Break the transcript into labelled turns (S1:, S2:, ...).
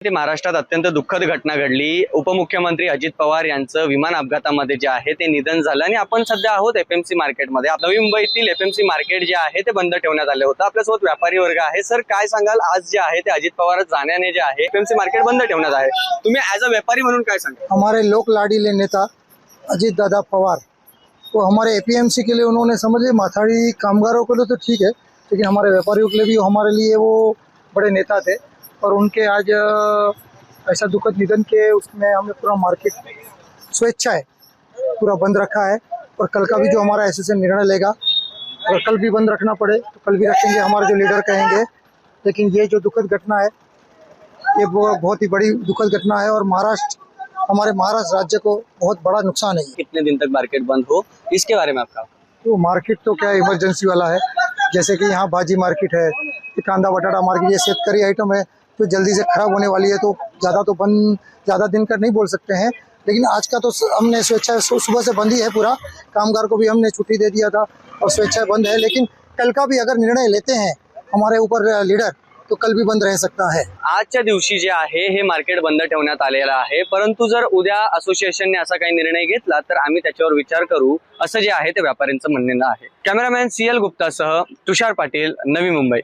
S1: ते महाराष्ट्रात अत्यंत दुःखद घटना घडली। उपमुख्यमंत्री अजित पवार यांचं विमान अपघातामध्ये जे आहे ते निधन झालं आणि आपण सध्या आहोत एफएमसी मार्केटमध्ये। नवी मुंबईतील एफएमसी मार्केट जे आहे ते बंद ठेवण्यात आले होतं। आपल्यासोबत व्यापारी वर्ग आहे। सर, काय सांगाल, आज जे आहे ते अजित पवार जाण्याने जे आहे एफएमसी मार्केट बंद ठेवण्यात आहे, तुम्ही ऍज अ व्यापारी म्हणून काय सांगाल?
S2: हमारे लोक लाडीले नेता अजित दादा पवार तो हमारे एपीएमसी के लिए उन्होंने समझे माथाड़ी कामगारों के लिए तो ठीक है, लेकिन हमारे व्यापारियों के लिए भी हमारे लिए वो बड़े नेता थे। और उनके आज ऐसा दुखद निधन के उसमें हमने पूरा मार्केट स्वेच्छा है पूरा बंद रखा है। और कल का भी जो हमारा एसोसिएशन निर्णय लेगा, अगर कल भी बंद रखना पड़े तो कल भी रखेंगे, हमारे जो लीडर कहेंगे। लेकिन ये जो दुखद घटना है ये बहुत ही बड़ी दुखद घटना है और हमारे महाराष्ट्र राज्य को बहुत बड़ा नुकसान है।
S1: कितने दिन तक मार्केट बंद हो, इसके बारे में आपका?
S2: तो मार्केट तो क्या इमरजेंसी वाला है, जैसे कि यहाँ भाजी मार्केट है, कांदा बटाटा मार्केट, ये शेतकारी आइटम है तो जल्दी से खराब होने वाली है, तो ज़्यादा दिन का नहीं बोल सकते हैं। लेकिन आज का तो हमने स्वेच्छा सुबह से बंद ही है, पूरा कामगार को भी हमने छुट्टी दे दिया था और स्वेच्छा बंद है। लेकिन कल का भी अगर निर्णय लेते हैं हमारे ऊपर लीडर तो कल भी बंद रह सकता है।
S1: आजच्या दिवशी जे आहे हे मार्केट बंद ठेवण्यात आलेलं आहे, परंतु जर उद्या असोसिएशनने असा काही निर्णय घेतला तर आम्ही त्याच्यावर विचार करू, असं जे आहे ते व्यापाऱ्यांचं म्हणणं आहे। कॅमेरामॅन CL गुप्तासह तुषार पाटील, नवी मुंबई।